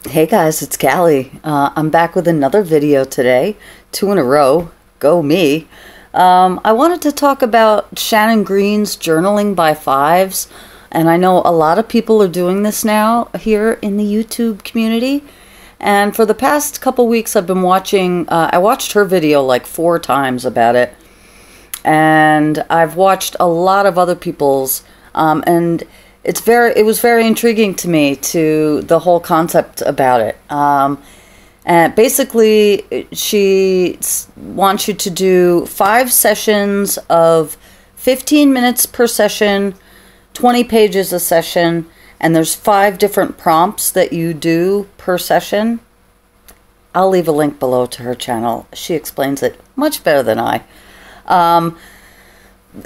Hey guys, it's Cali. I'm back with another video today, 2 in a row. Go me. I wanted to talk about Shannon Green's journaling by fives, and I know a lot of people are doing this now here in the YouTube community. And for the past couple weeks, I've been watching. I watched her video like 4 times about it, and I've watched a lot of other people's, and it was very intriguing to me, to the whole concept about it. And basically, she wants you to do 5 sessions of 15 minutes per session, 20 pages a session, and there's 5 different prompts that you do per session. I'll leave a link below to her channel. She explains it much better than I.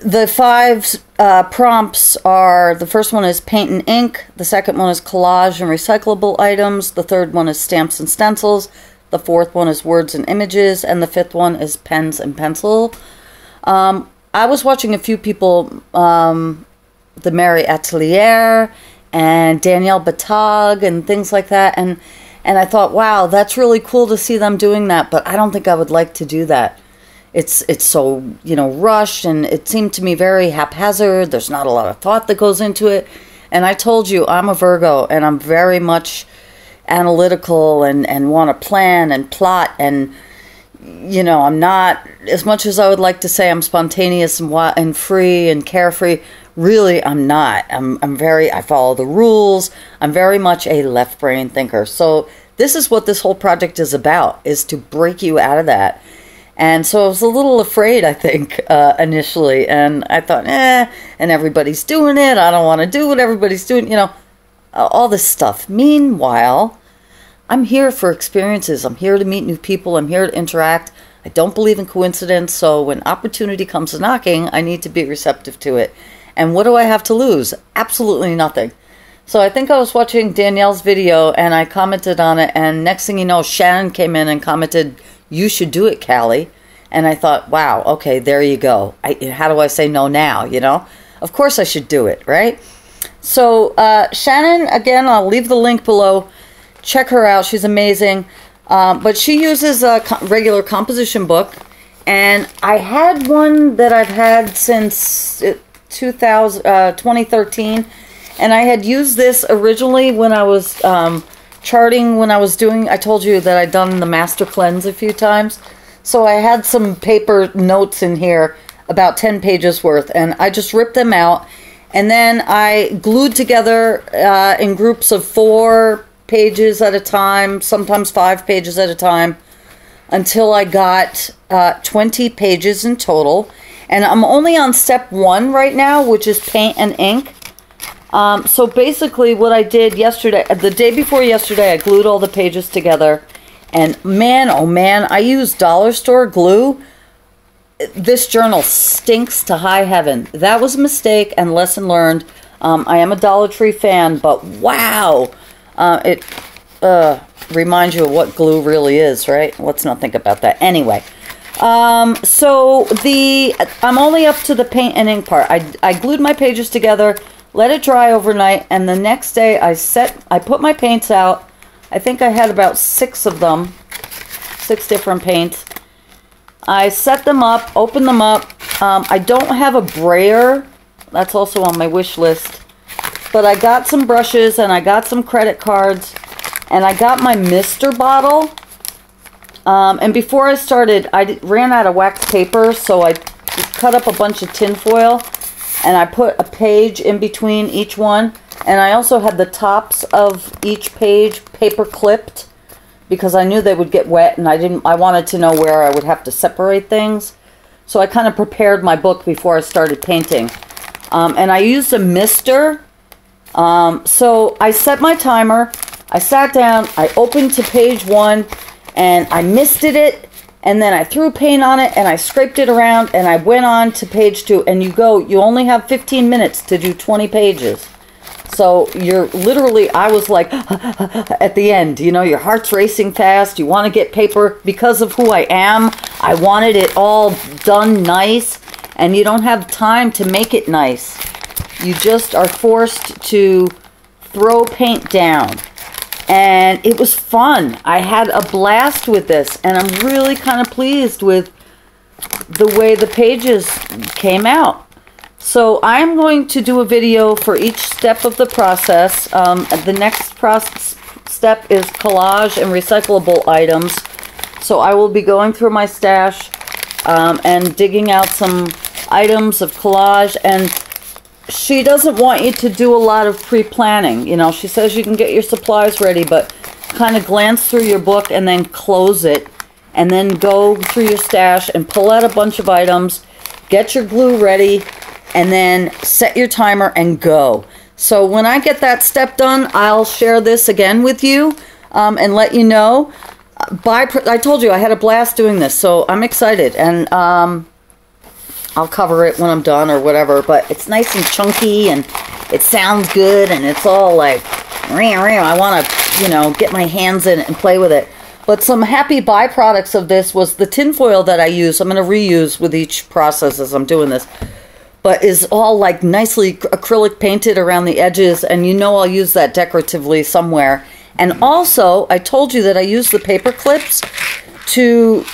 The 5 prompts are, the first one is paint and ink, the second one is collage and recyclable items, the third one is stamps and stencils, the fourth one is words and images, and the 5th one is pens and pencil. I was watching a few people, the Mary Atelier and Danielle Batag and things like that, and I thought, wow, that's really cool to see them doing that, but I don't think I would like to do that. It's so, rushed, and it seemed to me very haphazard. There's not a lot of thought that goes into it. And I told you, I'm a Virgo, and I'm very much analytical and want to plan and plot. And, I'm not, as much as I would like to say I'm spontaneous and free and carefree, really I'm not. I follow the rules. I'm very much a left brain thinker. So this is what this whole project is about, is to break you out of that. And so I was a little afraid, I think, initially. And I thought, and everybody's doing it. I don't want to do what everybody's doing, all this stuff. Meanwhile, I'm here for experiences. I'm here to meet new people. I'm here to interact. I don't believe in coincidence. So when opportunity comes knocking, I need to be receptive to it. And what do I have to lose? Absolutely nothing. So I think I was watching Danielle's video, and I commented on it. And next thing you know, Shannon came in and commented, "You should do it, Cali." And I thought, wow, okay, there you go. How do I say no now, Of course I should do it, right? So Shannon, again, I'll leave the link below. Check her out. She's amazing. But she uses a regular composition book. And I had one that I've had since 2013. And I had used this originally when I was charting, when I was doing, I told you that I'd done the master cleanse a few times. So I had some paper notes in here, about 10 pages worth, and I just ripped them out. And then I glued together in groups of 4 pages at a time, sometimes 5 pages at a time, until I got 20 pages in total. And I'm only on step 1 right now, which is paint and ink. So basically what I did yesterday, the day before yesterday, I glued all the pages together. And man, oh man, I used dollar store glue. This journal stinks to high heaven. That was a mistake and lesson learned. I am a Dollar Tree fan, but wow. It reminds you of what glue really is, right? Let's not think about that. Anyway. So I'm only up to the paint and ink part. I glued my pages together, let it dry overnight, and the next day I put my paints out. I think I had about 6 of them, 6 different paints. I set them up, opened them up. I don't have a brayer. That's also on my wish list. But I got some brushes, and I got some credit cards, and I got my mister bottle. And before I started, I ran out of wax paper, so I cut up a bunch of tin foil. And I put a page in between each one. And I also had the tops of each page paper clipped, because I knew they would get wet, and I wanted to know where I would have to separate things. So I kind of prepared my book before I started painting. And I used a mister. So I set my timer. I sat down. I opened to page 1, and I misted it. And then I threw paint on it, and I scraped it around, and I went on to page 2. And you only have 15 minutes to do 20 pages. So you're literally, I was like, at the end, your heart's racing fast. You want to get paper. Because of who I am, I wanted it all done nice. And you don't have time to make it nice. You just are forced to throw paint down. and it was fun. I had a blast with this, and I'm really kind of pleased with the way the pages came out. So I'm going to do a video for each step of the process. The next step is collage and recyclable items. So I will be going through my stash and digging out some items of collage. And she doesn't want you to do a lot of pre-planning. You know, she says you can get your supplies ready, but kind of glance through your book and then close it. And then go through your stash and pull out a bunch of items. Get your glue ready. And then set your timer and go. So when I get that step done, I'll share this again with you and let you know. I told you I had a blast doing this, so I'm excited. And I'll cover it when I'm done or whatever. But it's nice and chunky and it sounds good and it's all like, I want to, you know, get my hands in it and play with it. But some happy byproducts of this was the tinfoil that I use. I'm going to reuse with each process as I'm doing this. But is all like nicely acrylic painted around the edges. And you know I'll use that decoratively somewhere. And also, I told you that I use the paper clips to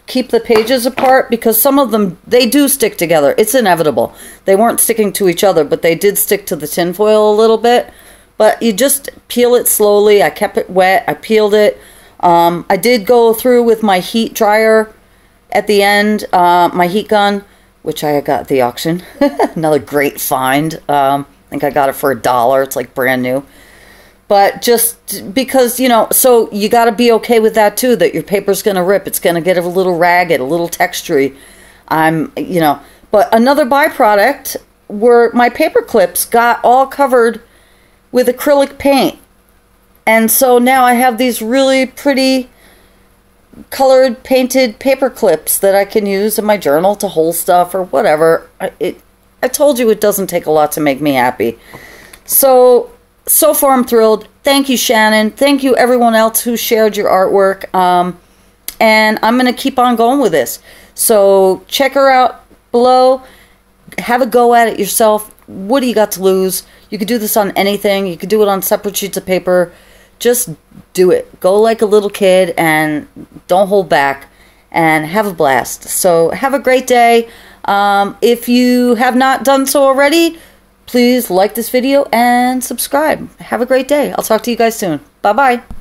keep the pages apart. Because some of them, they do stick together. It's inevitable. They weren't sticking to each other, but they did stick to the tinfoil a little bit. But you just peel it slowly. I kept it wet. I peeled it. I did go through with my heat dryer at the end, my heat gun, which I got at the auction. Another great find. I think I got it for $1. It's like brand new. But just because, you know, so you got to be okay with that too, that your paper's going to rip. It's going to get a little ragged, a little textury. You know, but another byproduct were my paper clips got all covered with acrylic paint. And so now I have these really pretty colored painted paper clips that I can use in my journal to hold stuff or whatever. I told you it doesn't take a lot to make me happy. So far I'm thrilled. Thank you, Shannon. Thank you everyone else who shared your artwork. And I'm going to keep on going with this. So check her out below. Have a go at it yourself. What do you got to lose? You could do this on anything. You could do it on separate sheets of paper. Just do it. Go like a little kid and don't hold back and have a blast. So have a great day. If you have not done so already, please like this video and subscribe. Have a great day. I'll talk to you guys soon. Bye-bye.